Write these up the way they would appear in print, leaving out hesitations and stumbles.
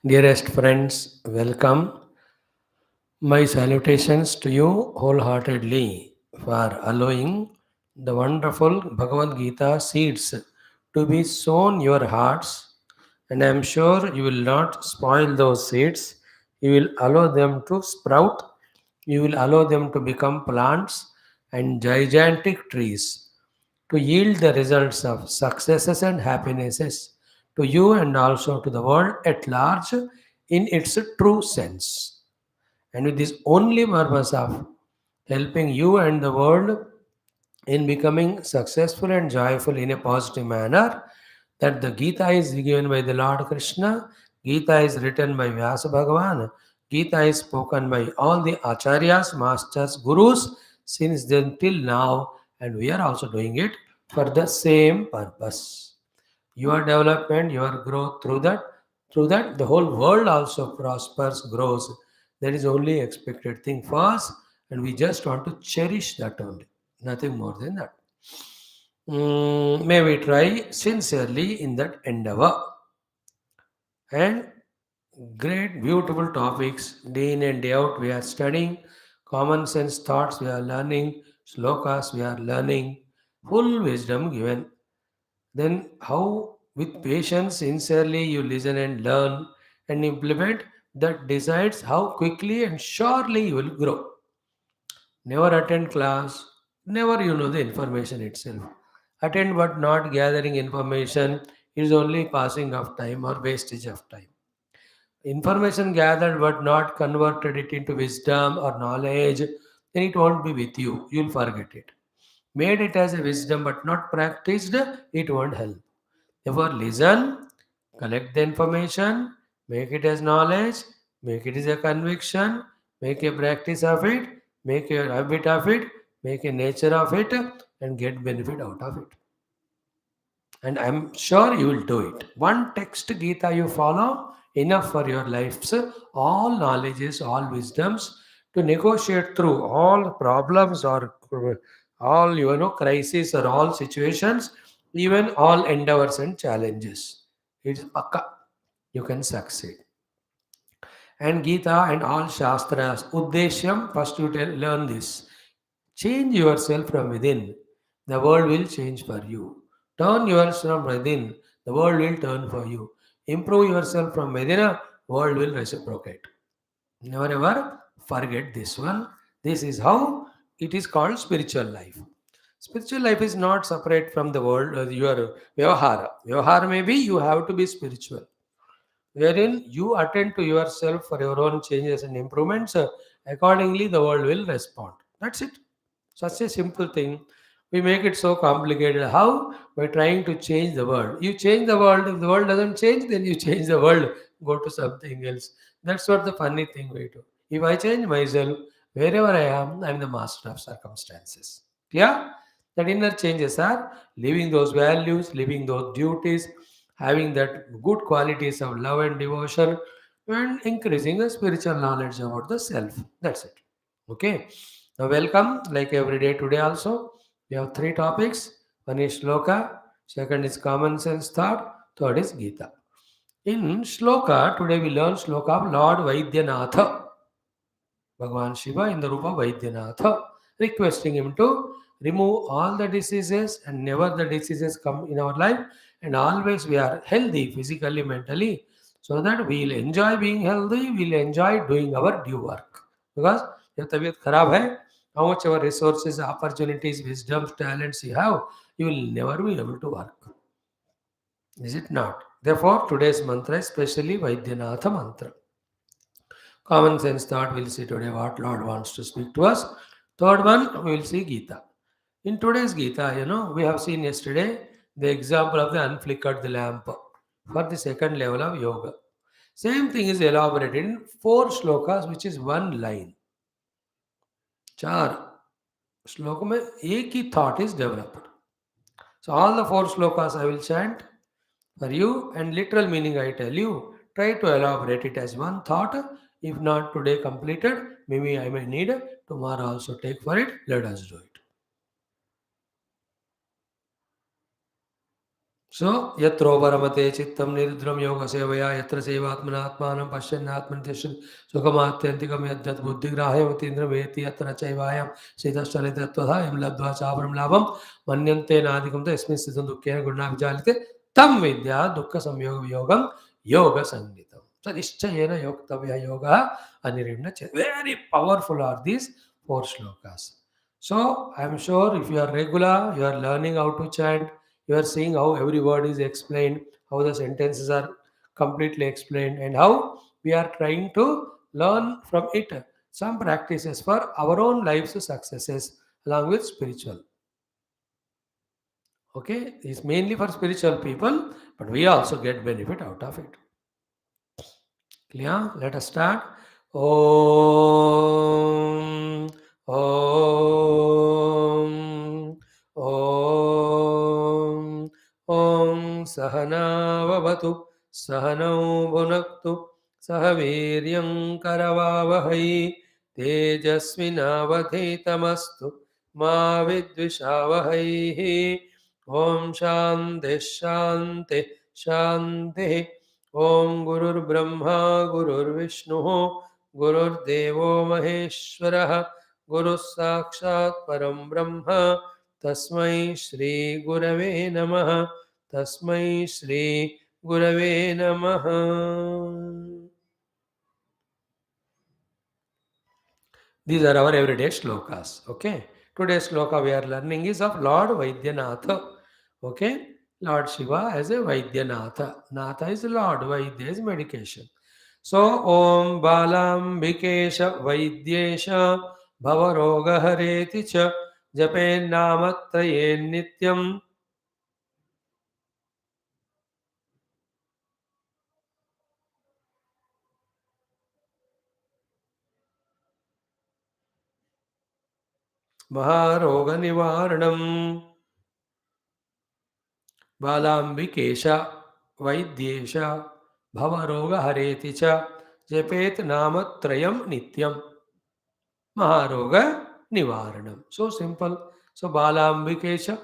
Dearest friends, welcome. My salutations to you wholeheartedly for allowing the wonderful Bhagavad Gita seeds to be sown your hearts, and I am sure you will not spoil those seeds. You will allow them to sprout, you will allow them to become plants and gigantic trees to yield the results of successes and happinesses to you and also to the world at large in its true sense. And with this only purpose of helping you and the world in becoming successful and joyful in a positive manner, that the Gita is given by the Lord Krishna, Gita is written by Vyasa Bhagavan, Gita is spoken by all the acharyas, masters, gurus since then till now, and we are also doing it for the same purpose. Your development, your growth through that the whole world also prospers, grows. That is only expected thing for us, and we just want to cherish that only, nothing more than that. May we try sincerely in that endeavor. And great, beautiful topics, day in and day out, we are studying. Common sense thoughts, we are learning. Shlokas, we are learning. Full wisdom given. Then, how with patience, sincerely, you listen and learn and implement, that decides how quickly and surely you will grow. Never attend class, never you know the information itself. Attend but not gathering information is only passing of time or wastage of time. Information gathered but not converted it into wisdom or knowledge, then it won't be with you. You'll forget it. Made it as a wisdom but not practiced, it won't help. Therefore, listen, collect the information, make it as knowledge, make it as a conviction, make a practice of it, make a habit of it, make a nature of it, and get benefit out of it. And I'm sure you will do it. One text Gita you follow, enough for your lives, all knowledges, all wisdoms to negotiate through all problems or all crises or all situations, even all endeavors and challenges. It's pakka. You can succeed. And Gita and all Shastras, Uddeshyam, first you learn this. Change yourself from within. The world will change for you. Turn yourself from within. The world will turn for you. Improve yourself from within. The world will reciprocate. Never ever forget this one. This is how it is called spiritual life. Spiritual life is not separate from the world, your vyavahara. Vyavahara may be you have to be spiritual, wherein you attend to yourself for your own changes and improvements. Accordingly, the world will respond. That's it. Such a simple thing. We make it so complicated. How? By trying to change the world. You change the world. If the world doesn't change, then you change the world. Go to something else. That's what the funny thing we do. If I change myself, wherever I am, I'm the master of circumstances. Yeah? That inner changes are living those values, living those duties, having that good qualities of love and devotion, and increasing the spiritual knowledge about the self. That's it. Okay. Now, welcome. Like every day today, also, we have three topics. One is Shloka, second is common sense thought, third is Gita. In Shloka, today we learn Shloka of Lord Vaidyanatha, Bhagavan Shiva in the Rupa Vaidyanatha, requesting him to remove all the diseases and never the diseases come in our life, and always we are healthy physically, mentally, so that we will enjoy being healthy, we will enjoy doing our due work. Because if tabiyat kharab hai, how much our resources, opportunities, wisdoms, talents you have, you will never be able to work. Is it not? Therefore, today's mantra is specially Vaidyanatha mantra. Common sense thought, we'll see today what Lord wants to speak to us. Third one, we will see Gita. In today's Gita, we have seen yesterday the example of the unflickered lamp for the second level of yoga. Same thing is elaborated in four shlokas, which is one line. चार श्लोक में एक ही thought is developed. So all the four shlokas I will chant for you, and literal meaning I tell you. Try to elaborate it as one thought. If not today completed, maybe I may need tomorrow also take for it. Let us do it. So, yatro varamate chittam niridram yoga sevaya yatra sevatmanatmanam pasyanatman tishan sukhamatyantikam yadjat buddhigrahya matindra veti yatra chaivayam siddhasthalitattvadha labdva chaparam labam manyante nadikam ta yasmin siddham dukkhena gurna vijalite tam vidya dukkha samyoga viyogam yoga sangitam. So, nischayena yoktavya yoga anirimna. Very powerful are these four shlokas. So, I am sure if you are regular, you are learning how to chant, you are seeing how every word is explained, how the sentences are completely explained, and how we are trying to learn from it some practices for our own life's successes along with spiritual. Okay, it's mainly for spiritual people, but we also get benefit out of it. Clear? Let us start. Om, Om, Om, Om Sahanavavatu, Sahanau Bhunaktu, Sahaviryam Karavavahai, Tejasvinavadhetamastu, Ma Vidvishavahai, Om Shanti Shanti Shanti. ओम गुरुर्ब्रह्मा गुरुर्विष्णु गुरुर्देवो महेश्वरः गुरुः साक्षात् परं ब्रह्म तस्मै श्री गुरवे नमः तस्मै श्री गुरवे नमः. These are our everyday shlokas. Okay. Today's shloka we are learning is of Lord Vaidyanatha. Okay. Lord Shiva as a Vaidyanatha. Natha is Lord, Vaidya is medication. So, Om Balambikesha Vaidyesha Bhavaroga Hareti Cha Jape Namatraye Nityam Maharoga Nivaranam बालाम्बिकेश वैद्येश भवरोगहरेति च जपेत नामत्रयं नित्यं महारोग निवारणम. So simple. So Balambikesh,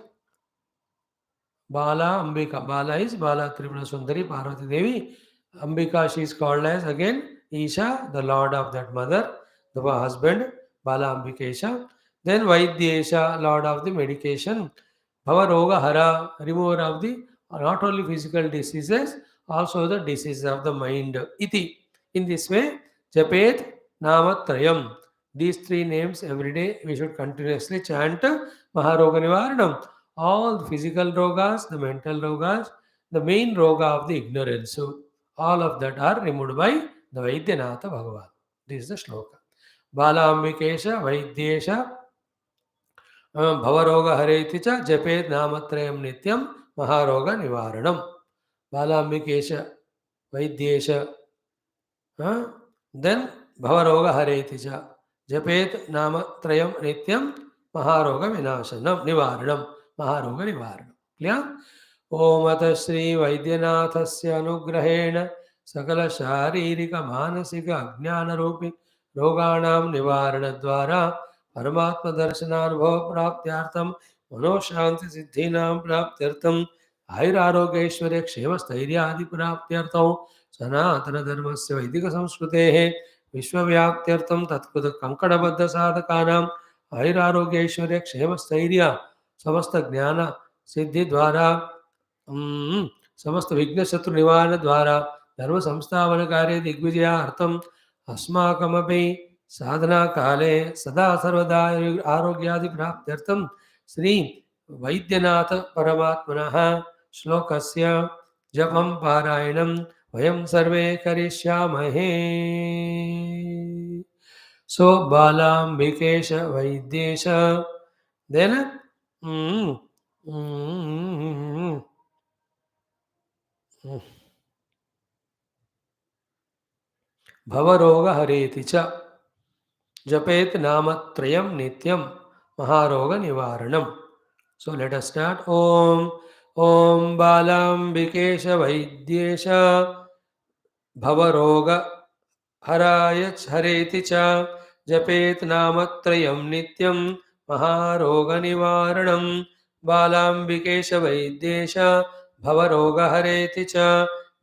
Bala Ambika. Bala is Bala Tripura Sundari Parvati Devi. Ambika, she is called as again Isha, the lord of that mother, the husband, Bala Ambikesha. Then Vaidyesha, lord of the medication. Bhavaroga Hara, remover of the not only physical diseases, also the diseases of the mind. Iti. In this way, Japet Namatrayam. These three names every day we should continuously chant Maharoga Nivaranam. All the physical rogas, the mental rogas, the main roga of the ignorance. So, all of that are removed by the Vaidyanatha Bhagavan. This is the shloka. Bala Ambikesha Vaidyesha भवरोग हरेति च जपेत् नामत्रयं नित्यं महारोग निवारणम. बालाम्बिकेश वैद्येश then भवरोग हरेति च जपेत् नामत्रयं नित्यं महारोग विनाशनम निवारणम महारोग निवारणम. Clear? ओम अत श्री वैद्यनाथस्य अनुग्रहेण सकल शारीरिक मानसिक अज्ञान रूपी रोगाणां निवारण द्वारा परमात्म दर्शनानुभव प्राप्त्यार्थम मनोशांति सिद्धीनां प्राप्त्यर्थम आयुरारोग्यैश्वर्य क्षेम स्थैर्यादि प्राप्त्यर्थम सनातन धर्मस्य वैदिक संस्कृतेः विश्वव्याप्त्यर्थम तत्कृत कंकणबद्ध साधकानां आयुरारोग्यैश्वर्य क्षेम स्थैर्य समस्त ज्ञान सिद्धि द्वारा समस्त विघ्न शत्रु निवारण द्वारा धर्म संस्थापन कार्य दिग्विजयार्थम अस्माकमपि साधना काले सदा सर्वदा आरोग्यादि प्राप्त्यर्थम श्री वैद्यनाथ परमात्मनः श्लोकस्य जपं पारायणं वयं सर्वे करिष्यामहे. सो बालाम्बिकेश वैद्येश देन भवरोग हरेति च जपेत नामत्रयं नित्यं महारोग निवारणम. So let us start. Om Balambikesh Vaidyesha Bhavaroga Harayach Hareti Cha Japet Namatrayam Nityam Maharoga Nivaranam. Balambikesh Vaidyesha भवरोगहरेति च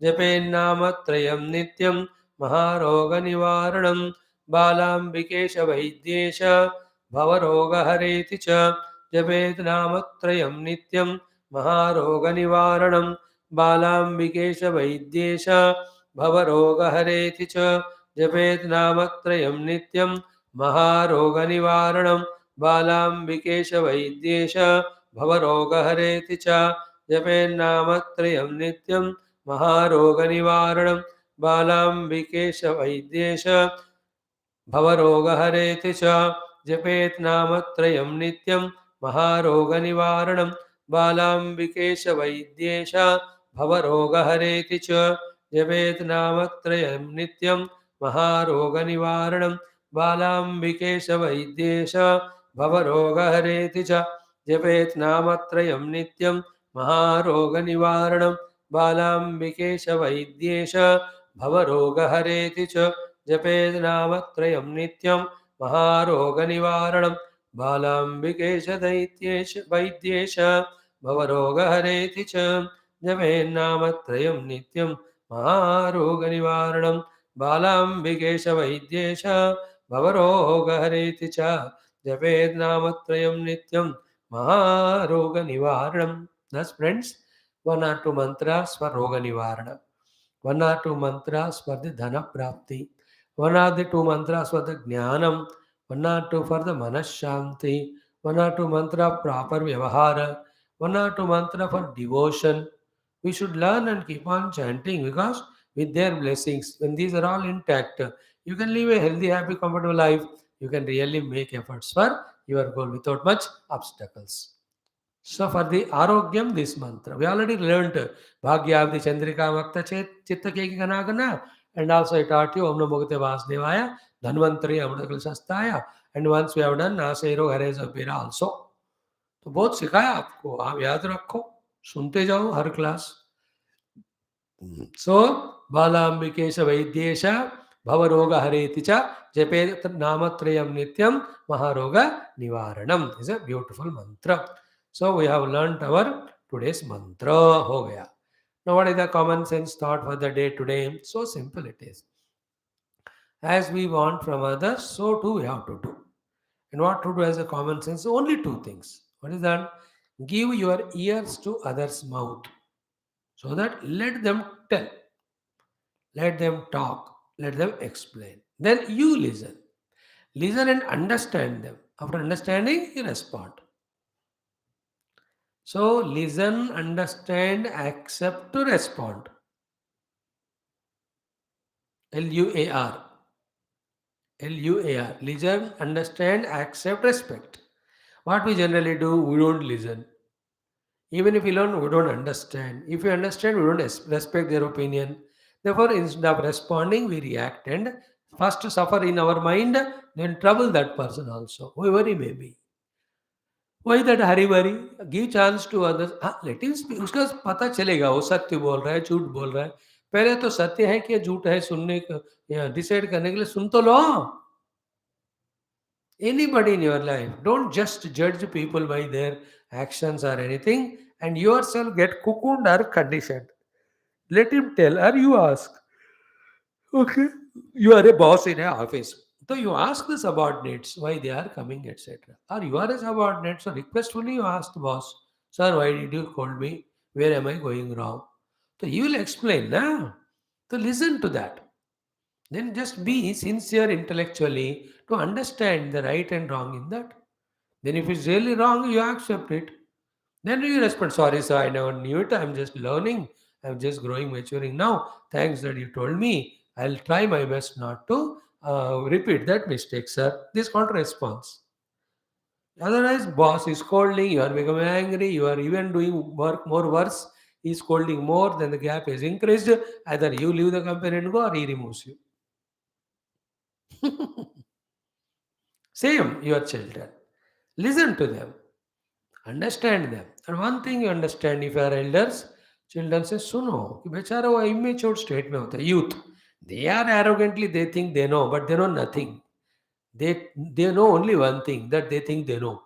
जपेन्नामत्रयं नित्यं महारोगनिवारणं बालाम्बिकेश वैद्येश भवरोगहरेति च जपेत् नामत्रयं नित्यं महारोगनिवारणं बालाम्बिकेश वैद्येश भवरोगहरेति च जपेत् नामत्रयं नित्यं महारोगनिवारणं बालाम्बिकेश वैद्येश भवरोगहरेति च जपेन्नामत्रयं नित्यं महारोगनिवारणं बालाम्बिकेश वैद्येश भवरोगहरेति च जपेत् नामत्रयं नित्यं महारोगनिवारणं बालाम्बिकेश वैद्येश भवरोगहरेति च जपेत् नामत्रयं नित्यं महारोगनिवारणं बालाम्बिकेश वैद्येश भवरोगहरेति च जपेत् नामत्रयं नित्यं महारोगनिवारणं बालाम्बिकेश वैद्येश भवरोगहरेति च जपेत् नामत्रयं नित्यं महारोगनिवारणं बालाम्बिकेश दैत्येश वैद्येश भवरोगहरेति च जपेन्नामत्रयं नित्यं महारोगनिवारणं बालाम्बिकेश वैद्येश भवरोगहरेति च जपेन्नामत्रयं नित्यं महारोगनिवारणं. Thus, friends, one or two mantras for roga nivarana, one or two mantras for the dhana prapti, one or the two mantras for the jnanam, one or two for the manashanti, one or two mantra proper vyavahara, one or two mantra for devotion. We should learn and keep on chanting because with their blessings, when these are all intact, you can live a healthy, happy, comfortable life. You can really make efforts for your goal without much obstacles. So for the Arogyam, this mantra. We already learnt Bhagyavdi Chandrika Makta Chitta Keki Ganagana, and also I taught you Om Namo Bhagavate Vasudevaya, Dhanvantari Amritakal Shastaya, and once we have done Nasero Hare Zapira also. तो बहुत सिखाया आपको, आप याद रखो, सुनते जाओ हर class. सो बालाम्बिकेश वैद्येश भवरोग हरेति च जपेत नामत्रयं नित्यं महारोग निवारणम इज अ ब्यूटिफुल मंत्र. So we have learnt our today's mantra. हो गया. Now what is the common sense thought for the day today? So simple it is. As we want from others, so too we have to do. And what to do as a common sense? Only two things. What is that? Give your ears to others' mouth so that let them tell, let them talk, let them explain. Then you listen. Listen and understand them. After understanding, you respond. So listen, understand, accept to respond. LUAR. LUAR. Listen, understand, accept, respect. What we generally do, we don't listen. Even if we learn, we don't understand. If we understand, we don't respect their opinion. Therefore, instead of responding, we react and first suffer in our mind, then trouble that person also, whoever he may be. Why that हरी बरी? Give chance to others. हाँ, let him speak. उसका पता चलेगा वो सत्य बोल रहा है, झूठ बोल रहा है. पहले तो सत्य है कि झूठ है सुनने का डिसाइड करने के लिए सुन तो लो. Anybody in your life, don't just judge people by their actions or anything, and yourself get cocooned or conditioned. Let him tell, or you ask. Okay, you are a boss in an office. So you ask the subordinates why they are coming, etc. Or you are a subordinate, so requestfully you ask the boss, sir, why did you call me? Where am I going wrong? So you will explain, nah? So listen to that. Then just be sincere intellectually to understand the right and wrong in that. Then if it's really wrong, you accept it. Then you respond, sorry, sir, I never knew it. I'm just learning. I'm just growing, maturing now. Thanks that you told me. I'll try my best not to repeat that mistake, sir. This called response. Otherwise, boss is scolding, you are becoming angry, you are even doing work more worse. He's scolding more, then the gap is increased. Either you leave the company and go or he removes you. Same, your children. Listen to them. Understand them. And one thing you understand if you are elders, children say, सुनो कि बेचारा वो immature state में होता है youth. They are arrogantly they think they know, but they know nothing. They know only one thing that they think they know.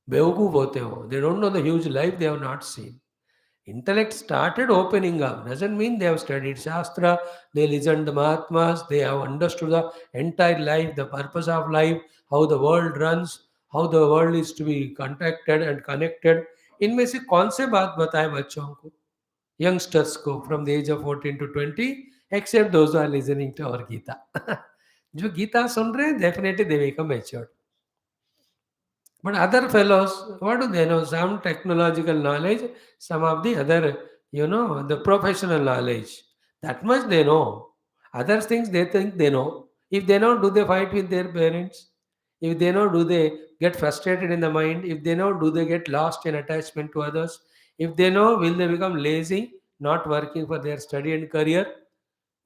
बेवकूफ होते हो. They don't know the huge life they have not seen. Intellect started opening up. Doesn't mean they have studied Shastra, they listened to Mahatmas, they have understood the entire life, the purpose of life, how the world runs, how the world is to be contacted and connected. इनमें से कौन से बात बताए बच्चों को, youngsters को from the age of 14 to 20, except those who are listening to our Gita. जो गीता सुन रहे हैं, definitely they become matured. But other fellows, what do they know? Some technological knowledge, some of the other, the professional knowledge. That much they know. Other things they think they know. If they know, do they fight with their parents? If they know, do they get frustrated in the mind? If they know, do they get lost in attachment to others? If they know, will they become lazy, not working for their study and career?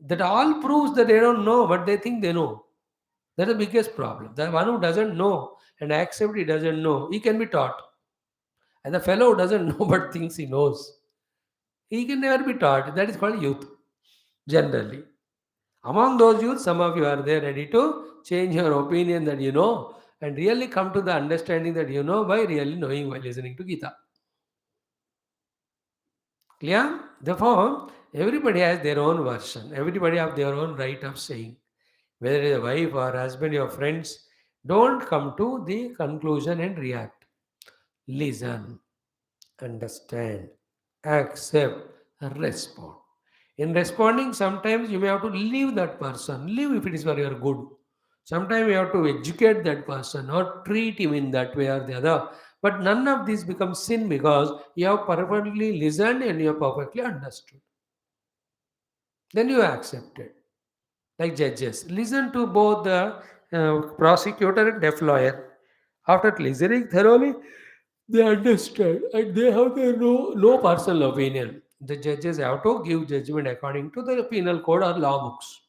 That all proves that they don't know, but they think they know. That's the biggest problem. The one who doesn't know and accept he doesn't know, he can be taught. And the fellow who doesn't know but thinks he knows, he can never be taught. That is called youth, generally. Among those youth, some of you are there ready to change your opinion that you know and really come to the understanding that you know by really knowing by listening to Gita. Clear? Therefore, everybody has their own version. Everybody have their own right of saying. Whether it is a wife or husband or friends, don't come to the conclusion and react. Listen, understand, accept, respond. In responding, sometimes you may have to leave that person, leave if it is for your good. Sometimes you have to educate that person or treat him in that way or the other. But none of this becomes sin because you have perfectly listened and you have perfectly understood. Then you accept it. Like judges, listen to both the prosecutor and deaf lawyer. After listening thoroughly, they understand and they have their no personal opinion. The judges have to give judgment according to the penal code or law books.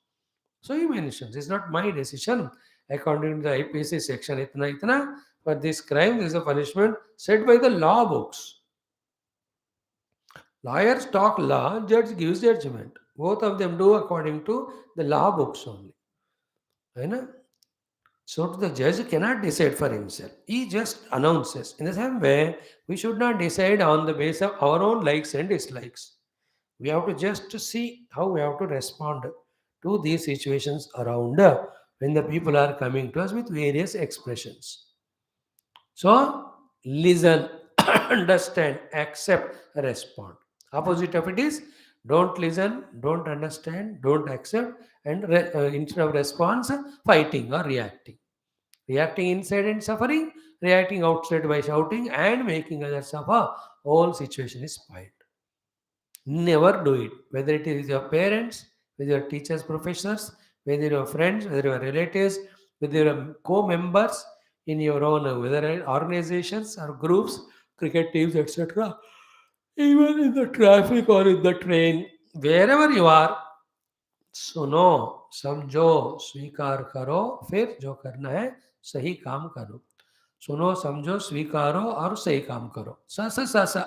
So he mentions, it's not my decision. According to the IPC section, itna itna, for this crime, there is a punishment set by the law books. Lawyers talk law, judge gives judgment. Both of them do according to the law books only. है ना? So the judge cannot decide for himself. He just announces. In the same way, we should not decide on the basis of our own likes and dislikes. We have to just see how we have to respond to these situations around when the people are coming to us with various expressions. So listen, understand, accept, respond. Opposite of it is don't listen, don't understand, don't accept, and instead of response, fighting or reacting. Reacting inside and suffering, reacting outside by shouting and making others suffer. Whole situation is spoiled. Never do it. Whether it is your parents, with your teachers, professors, whether your friends, whether your relatives, whether your co-members in your own whether organizations or groups, cricket teams, etc. Even in the traffic or in the train, wherever you are, सुनो, समझो, स्वीकार करो, फिर जो करना है सही काम करो. सुनो, समझो, स्वीकारो और सही काम करो. स स स स.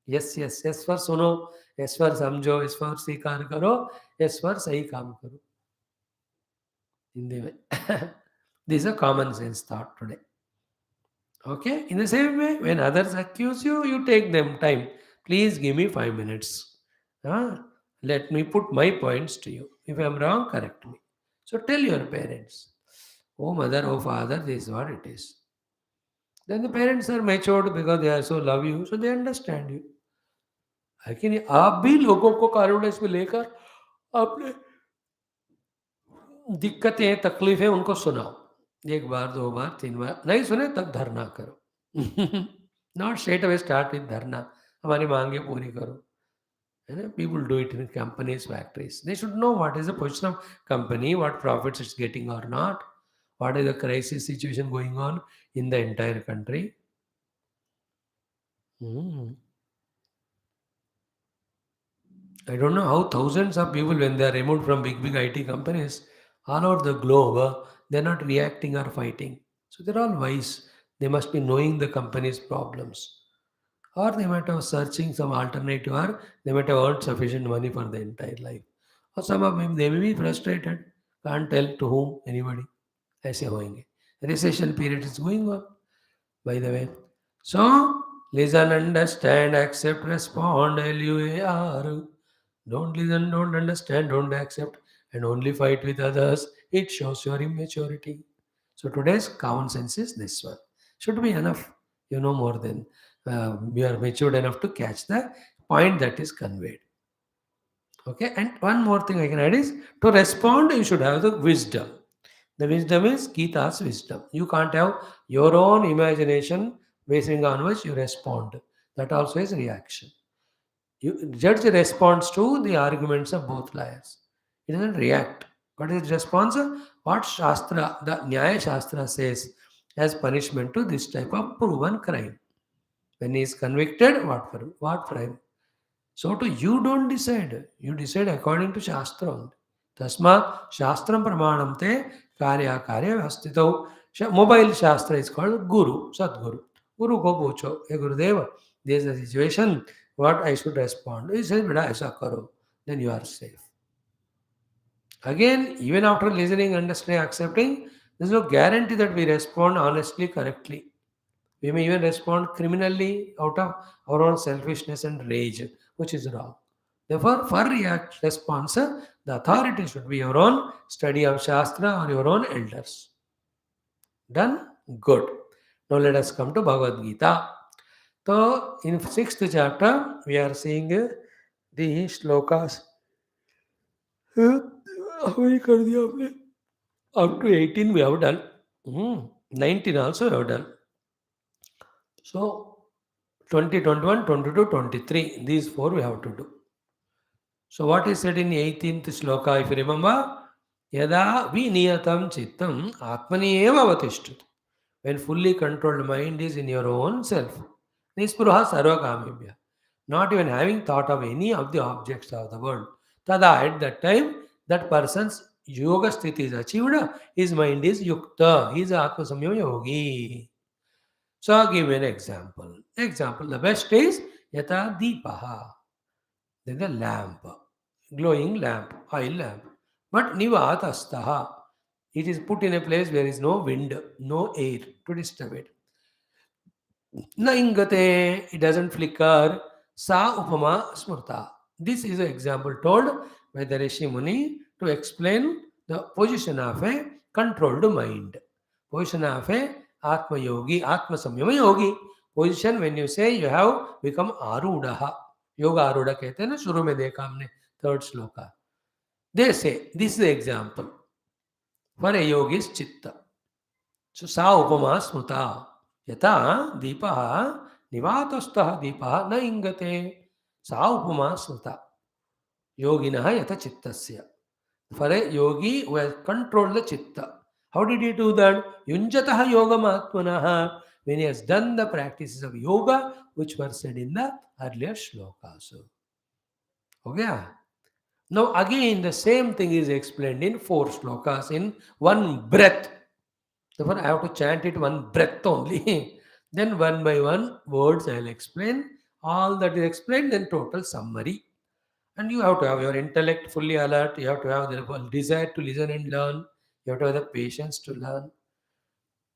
यस यस यस फॉर सुनो, यस फॉर समझो, यस फॉर स्वीकार करो, यस फॉर सही काम करो. हिंदी में. This is a common sense thought today. Okay? In the same way, when others accuse you, you take them time. Please give me 5 minutes. Huh? Let me put my points to you. If I am wrong, correct me. So tell your parents, oh mother, oh father, this is what it is. Then the parents are matured because they also love you, so they understand you. लेकिन आप भी लोगों को confidence में लेकर अपने दिक्कतें तकलीफें उनको सुनाओ. एक बार, दो बार, तीन बार नहीं सुने तब धरना करो. Not straight away start with धरना. हमारी मांगे पूरी करो. है ना? People do it in companies, factories. They should know what is the position of company, what profits it's getting or not, what is the crisis situation going on in the entire country. Hmm. I don't know how thousands of people, when they are removed from big IT companies all over the globe, they're not reacting or fighting. So they're all wise. They must be knowing the company's problems. Or they might have searching some alternative, or they might have earned sufficient money for the entire life. Or some of them, they may be frustrated, can't tell to whom, anybody. ऐसे होंगे. Recession period is going on, by the way. So, Listen, understand, accept, respond, LUAR. Don't listen, don't understand, don't accept, and only fight with others. It shows your immaturity. So today's common sense is this one. Should be enough. You know more than you are matured enough to catch the point that is conveyed. Okay, and one more thing I can add is to respond, you should have the wisdom. The wisdom is Geeta's wisdom. You can't have your own imagination basing on which you respond. That also is reaction. You judge responds to the arguments of both liars. It doesn't react. What is response? What Shastra, the Nyaya Shastra says as punishment to this type of proven crime. When he is convicted, what crime? So to you don't decide. You decide according to Shastra only. Tasmat Shastram Pramanam te Karya Karya Vastitau. Mobile Shastra is called Guru, Sadguru. Guru ko pucho, hey Gurudeva, there is a situation, what I should respond. He says, Bida aisa karo. Then you are safe. Again, even after listening, understanding, accepting, there is no guarantee that we respond honestly, correctly. We may even respond criminally out of our own selfishness and rage, which is wrong. Therefore, for react response, the authority should be your own study of Shastra or your own elders. Done? Good. Now let us come to Bhagavad Gita. So, in sixth chapter, we are seeing the shlokas. How many कर दिया आपने? Up to 18 we have done. 19 also we have done. So 20, 21, 22, 23. These four we have to do. So what is said in 18th shloka, if you remember? Yada viniyatam chittam atmani eva avatishthut. When fully controlled mind is in your own self. Nispruha sarvakamibhya. Not even having thought of any of the objects of the world. Tada, at that time, that person's yoga sthiti is achieved. His mind is yukta. He is atma samyama yogi. So I'll give you an example. Example, the best is yata deepaha. Then the lamp, glowing lamp, oil lamp. But nivatastaha. It is put in a place where is no wind, no air to disturb it. Na ingate, it doesn't flicker. Sa upama smurta. This is an example told by the Rishi Muni to explain the position of a controlled mind. Position of a Atma Yogi, Atma Samyama Yogi. Position when you say you have become Arudaha. Yoga Aruda कहते हैं ना शुरू में देखा हमने third shloka. They say this is the example for a yogis chitta. So सा उपमा स्मृता. यथा दीपः निवातस्थः दीपः न इंगते सा उपमा स्मृता योगिनः यथ चित्तस्य. For a yogi who has controlled the chitta. How did he do that? Yunjatah yogamatmanaha. When he has done the practices of yoga which were said in the earlier shlokas. Okay? Now again the same thing is explained in four shlokas in one breath. Therefore, I have to chant it one breath only. Then one by one words I will explain. All that is explained, then total summary. And you have to have your intellect fully alert. You have to have the desire to listen and learn. You have to have the patience to learn.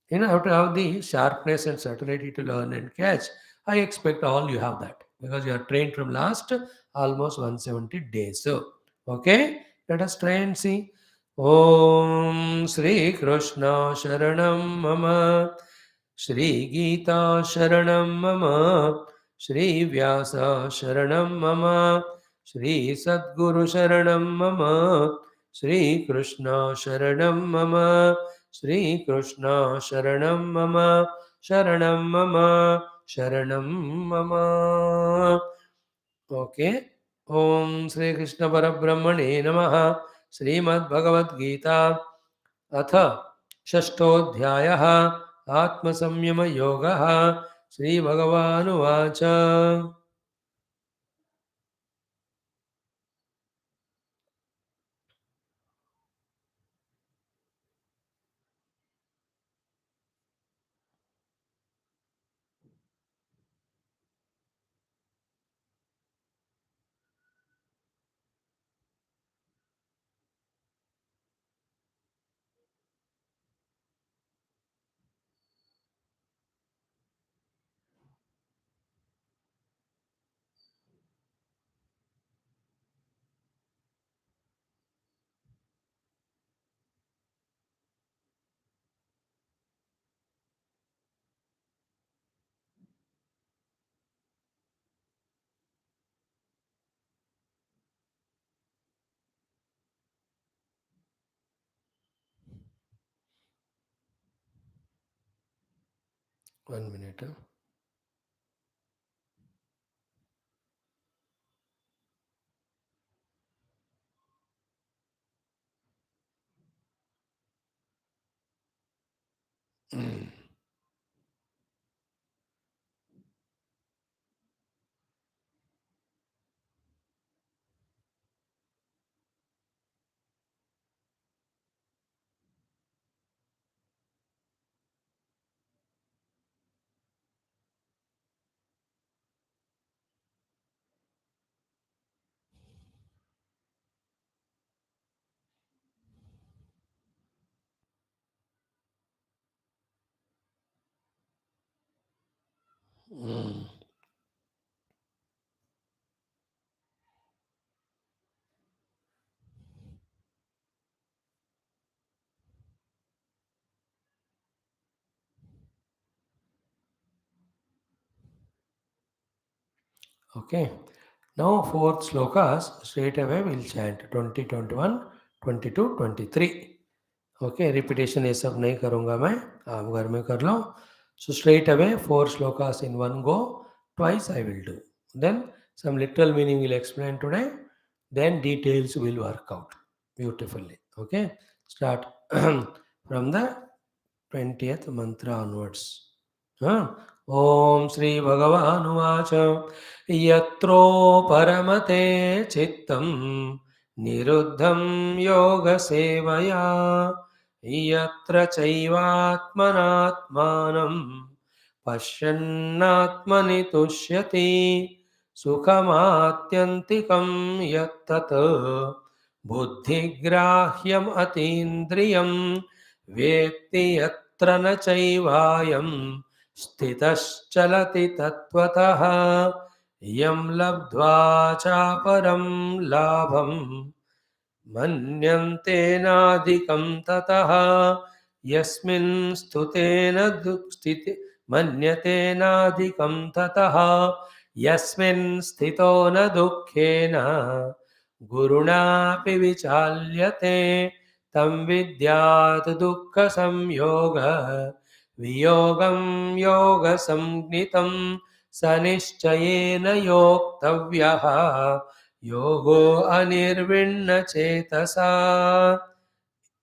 You have to have the sharpness and subtlety to learn and catch. I expect all you have that because you are trained from last almost 170 days. So, okay, let us try and see. Om Sri Krishna Sharanam Mama Shri Geetha Sharanam Mama Shri Vyasa Sharanam Mama Shri Sadguru Sharanam Mama Shri Krishna Sharanam Mama Shri Krishna Sharanam Mama Sharanam Mama Sharanam Mama. Okay. Om Sri Krishna Parabrahmane Namaha. Srimad Bhagavad Gita अथ षष्ठोऽध्यायः आत्मसंयमयोगः श्रीभगवानुवाच 1 minute. Mm. Mm. Okay. Now fourth slokas straight away we'll chant 20, 21, 22, 23. Okay repetition ये सब नहीं करूँगा मैं, आप घर में कर लो. So straight away four shlokas in one go, twice I will do, then some literal meaning will explain today, then details will work out beautifully. Okay, start from the 20th mantra onwards. Huh? ॐ श्री भगवानुवाच यत्रो परमते चित्तं निरुद्धं योगसेवया यत्र चैवात्मनात्मानं पश्यन्नात्मनि तुष्यति सुखमात्यन्तिकं यत्तत् बुद्धिग्राह्यम् अतीन्द्रियं वेत्ति यत्र न चैवायं स्थितश्चलति तत्त्वतः यं लब्ध्वा चापरं लाभं मन्यन्तेनाधिकं ततः यस्मिन् स्तुतेन स्थिति मन्यतेनाधिकं ततः यस्मिन् स्थितो न दुःखेन गुरुणापि विचाल्यते तं विद्यात् दुःखसंयोग वियोगं योगसंज्ञितं स निश्चयेन योक्तव्यः योगो अनिर्विण्ण चेतसा.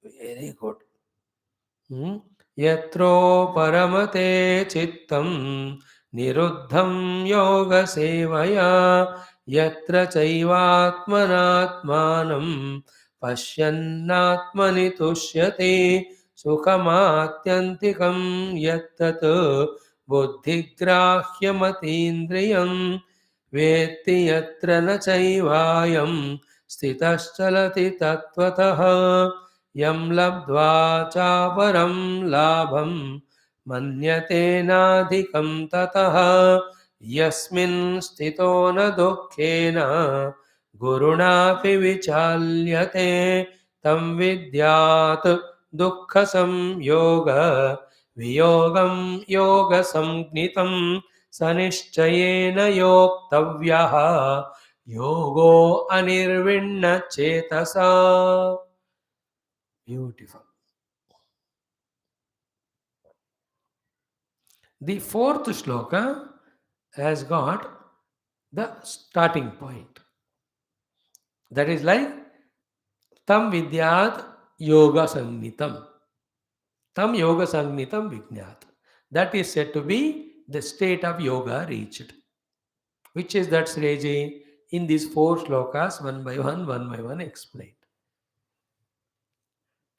Very good. यत्रो परमते चित्तं निरुद्धं योगसेवया यत्र चैवात्मनात्मानं पश्यन्नात्मनि तुष्यति सुखमात्यन्तिकं यत्तत् बुद्धिग्राह्यमतीन्द्रियं वेत्ति यत्र न चैवायं स्थितश्चलति तत्त्वतः यं लब्ध्वा चापरं लाभं मन्यतेनाधिकं ततः यस्मिन् स्थितो न दुःखेन गुरुणापि विचाल्यते तं विद्यात् दुःखसंयोग वियोगं योगसंज्ञितं स निश्चयेन योक्तव्यः योगो अनिर्विण्ण चेतसा. Beautiful. The fourth shloka has got the starting point. That is like tam vidyat yoga sangnitam. Tam yoga sangnitam vijnat. That is said to be the state of yoga reached. Which is that Sreji? In these four shlokas, one by one explained.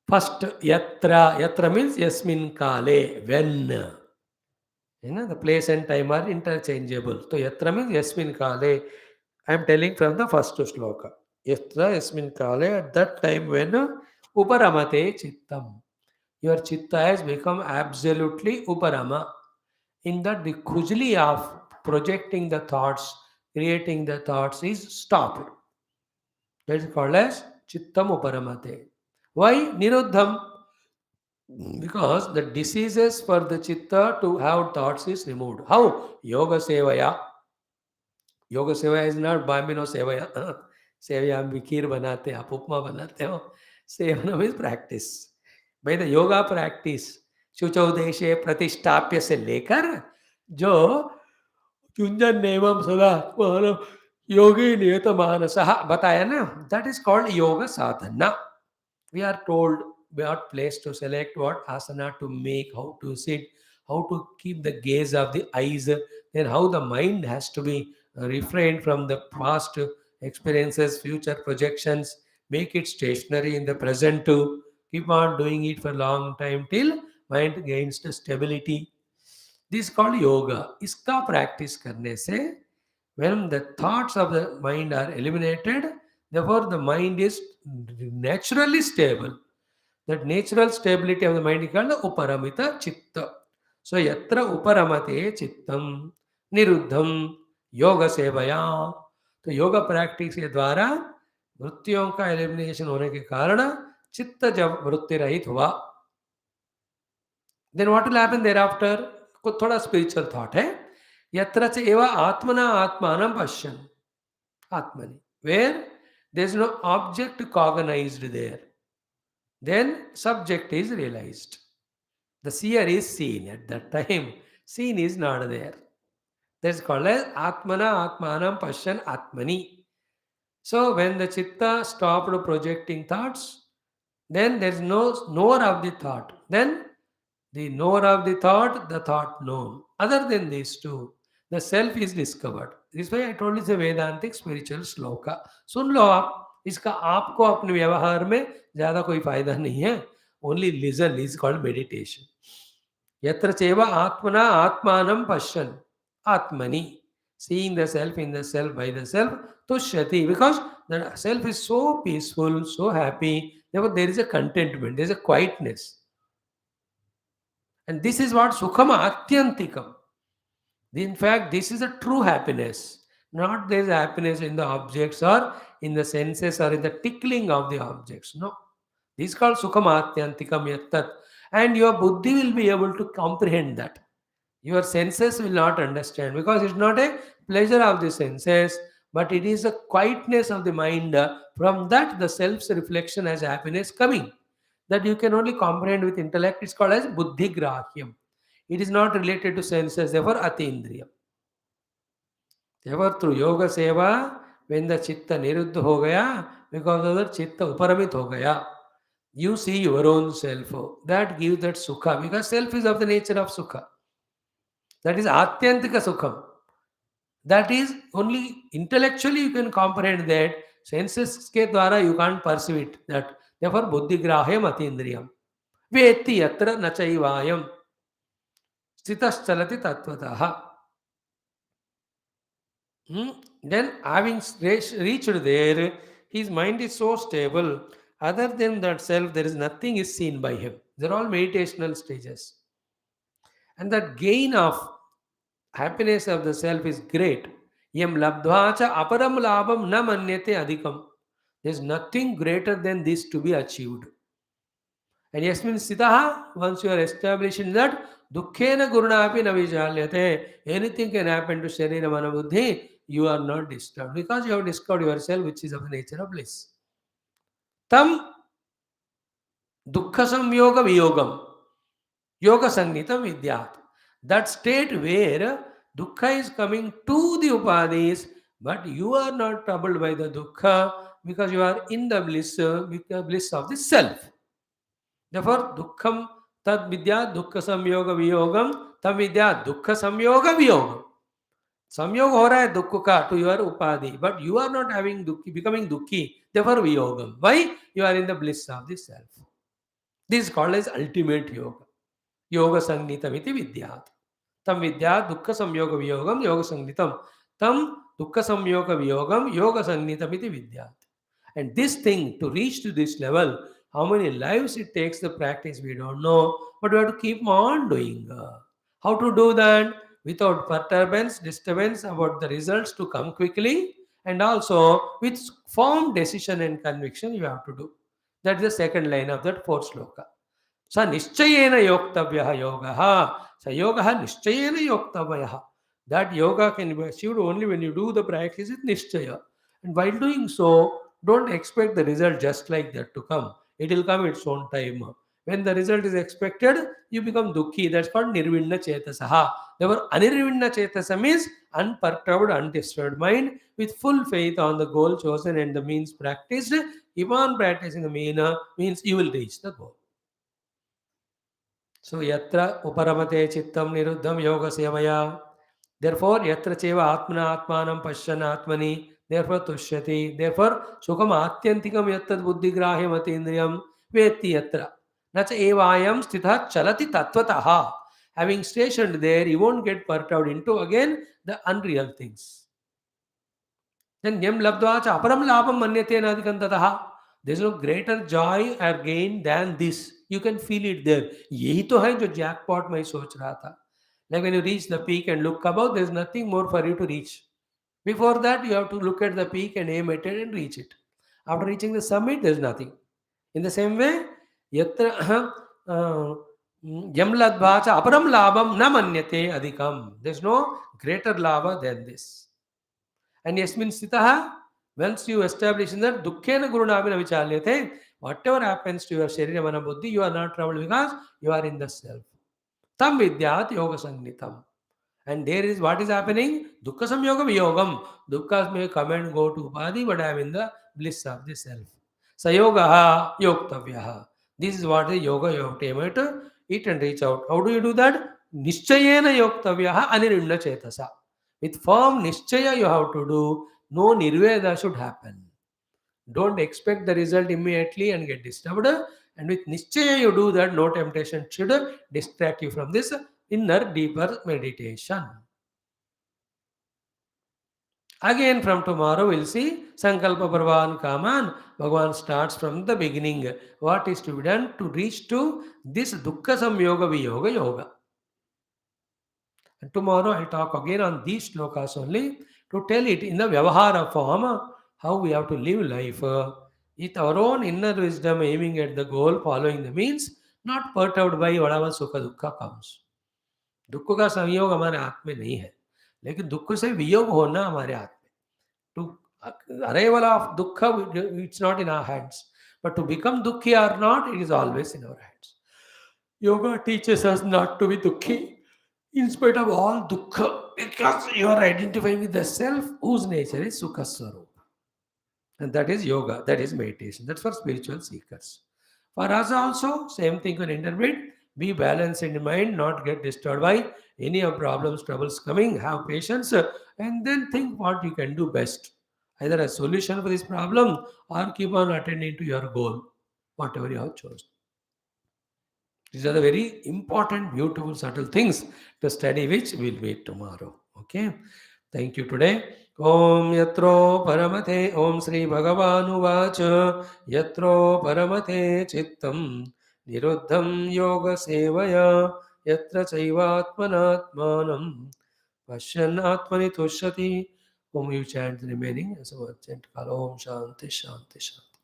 First, yatra. Yatra means yasmin kale, when. The place and time are interchangeable. So yatra means yasmin kale. I am telling from the first shloka. Yatra yasmin kale, at that time when uparamate chittam. Your chitta has become absolutely uparama. In that the khujli of projecting the thoughts, creating the thoughts is stopped. That is called as chittam uparamate. Why? Niruddham. Because the diseases for the chitta to have thoughts is removed. How? Yoga sevaya. Yoga sevaya is not bambino sevaya. Sevaya हम खीर बनाते हैं, आप उपमा बनाते हो. Sevana means practice. By the yoga practice, शुचौ देशे प्रतिष्ठाप्य से लेकर जो कुंजन नेमम सदा आत्मानं योगी नियत मानसः बताया ना, that is called yoga sadhana. We are told what place to select, what asana to make, how to sit, how to keep the gaze of the eyes, then how the mind has to be refrained from the past experiences, future projections, make it stationary in the present too. Keep on doing it for a long time till mind gains the stability. This is called yoga. इसका practice करने से when the thoughts of the mind are eliminated, therefore the mind is naturally stable. That natural stability of the mind is called the uparamita chitta. So yatra uparamate chittam niruddham yoga sevaya. तो yoga practice के द्वारा वृत्तियों का elimination होने के कारण चित्त जब वृत्ति रहित हुआ, then what will happen thereafter? को थोड़ा spiritual thought है. यत्र च एव आत्मना आत्मानं पश्यन् आत्मनि, where there is no object cognized there, then subject is realized. The seer is seen at that time. Seen is not there. That is called as Atmana Atmanam Pashyan Atmani. So when the chitta stopped projecting thoughts, then there is no knower of the thought. Then the knower of the thought known. Other than these two, the self is discovered. This is why I told you it's a Vedantic spiritual shloka. सुन लो आप, इसका आपको अपने व्यवहार में ज़्यादा कोई फायदा नहीं है. Only listen is called meditation. यत्र चैव आत्मना आत्मानं पश्यन् आत्मनि, seeing the self in the self by the self, तुष्यति, because the self is so peaceful, so happy, therefore there is a contentment, there is a quietness. And this is what Sukham Atyantikam. In fact, this is a true happiness. Not there is happiness in the objects or in the senses or in the tickling of the objects. No. This is called Sukham Atyantikam Yattat. And your buddhi will be able to comprehend that. Your senses will not understand because it's not a pleasure of the senses, but it is a quietness of the mind. From that, the self's reflection as happiness coming. That you can only comprehend with intellect. It's called as buddhi grahyam. It is not related to senses, therefore atindriyam. Therefore, through yoga seva, when the chitta niruddha ho gaya, because of the chitta uparamit ho gaya, you see your own self. That gives that sukha, because self is of the nature of sukha. That is atyantika sukham. That is only intellectually you can comprehend that. Senses ke dwara you can't perceive it. That therefore buddhi grahyam atindriyam. Veti yatra nachaivayam. Sthitas tattvataha. Then having reached there, his mind is so stable. Other than that self, there is nothing is seen by him. They're all meditational stages. And that gain of happiness of the self is great. Yam labdvacha aparam labam na manyate adhikam. There's nothing greater than this to be achieved. And yasmin sitaha, once you are established in that, dukkhena gurunapi na vijalyate. Anything can happen to sharira mana buddhi, you are not disturbed because you have discovered yourself, which is of the nature of bliss. Tam dukkha samyoga viyogam, yoga sangnitam vidyat. That state where dukkha is coming to the upadis, but you are not troubled by the dukkha because you are in the bliss of the self. Therefore, dukkham tad vidya dukkha samyoga viyogam tam vidya dukkha samyoga viyogam. Samyog ho raha hai dukkha ka to your upadhi, but you are not having dukkhi, becoming dukkhi. Therefore, viyogam. Why? You are in the bliss of the self. This is called as ultimate yoga. Yoga sangnitam iti vidyat. Tam vidyat dukkha samyoga viyogam yoga sangnitam. Tam dukkha samyoga viyogam yoga sangnitam iti vidyat. And this thing, to reach to this level, how many lives it takes the practice, we don't know, but we have to keep on doing. How to do that? Without perturbance, disturbance about the results to come quickly, and also with firm decision and conviction you have to do. That is the second line of that fourth shloka. Sa nischayena yoktavyaha yogaha. Sa yogaha nischayena yoktavyaha. That yoga can be achieved only when you do the practice with nischaya. And while doing so, don't expect the result just like that to come. It will come its own time. When the result is expected, you become dukhi. That's called nirvinna chetasaha. Therefore, anirvinna chetasa means unperturbed, undisturbed mind with full faith on the goal chosen and the means practiced. Keep on practicing the means you will reach the goal. So, yatra uparamate chittam niruddham yoga sevaya. Therefore, yatra cheva atmana atmanam pashyan atmani. Therefore, tushyati. Therefore, sukam atyantikam yattad buddhigrahya matindriyam veti yatra. Nacha evayam stitha chalati tattvataha. Having stationed there, you won't get perturbed into again the unreal things. Then yam labdva cha aparam labham manyate nadikantataha. There is no greater joy or gain than this. You can feel it there. यही तो है जो jackpot मैं सोच रहा था. Like when you reach the peak and look above, there is nothing more for you to reach. Before that, you have to look at the peak and aim at it and reach it. After reaching the summit, there is nothing. In the same way, yatra yam ladva cha aparam labham na manyate adhikam. There is no greater lava than this. And yasmin sthitaha, once you establish in that dukkhena gurunamina vichalyate, whatever happens to your sharira mana buddhi, you are not troubled because you are in the self. Tam vidyat yoga sannitam. And there is what is happening? Dukkha samyoga viyogam. Dukkha may come and go to upadhi, but I am in the bliss of the self. Sayogaha yoktavyaha. This is what is yoga you have to aim at it and reach out. How do you do that? Nischayena yoktavyaha anirinna chetasa. With firm nischaya you have to do. No nirveda should happen. Don't expect the result immediately and get disturbed. And with nischaya you do that, no temptation should distract you from this inner deeper meditation. Again from tomorrow we'll see Sankalpa Parvan Kaman. Bhagavan starts from the beginning. What is to be done to reach to this Dukkha Samyoga Viyoga Yoga. And tomorrow I'll talk again on these shlokas only to tell it in the Vyavahara form how we have to live life with our own inner wisdom aiming at the goal, following the means, not perturbed by whatever Sukha Dukkha comes. दुख का संयोग हमारे हाथ में नहीं है, लेकिन दुख से वियोग होना हमारे हाथ में. To arrival of dukkha, it's not in our hands. But to become dukhi or not, it is always in our hands. Yoga teaches us not to be dukhi in spite of all dukkha, because you are identifying with the self whose nature is sukha swarupa. And that is yoga, that is meditation. That's for spiritual seekers. For us also, same thing can interpret. Be balanced in mind, not get disturbed by any of problems, troubles coming. Have patience and then think what you can do best. Either a solution for this problem or keep on attending to your goal, whatever you have chosen. These are the very important, beautiful, subtle things to study, which we'll meet tomorrow. Okay. Thank you today. Om yatro paramate Om Sri Bhagavanu Vacha yatro paramate chittam niruddham yoga sevaya yatra chaivatmanatmanam pashyan atmani tushyati. Om, you chant the remaining as a chant. Om Shanti Shanti Shanti.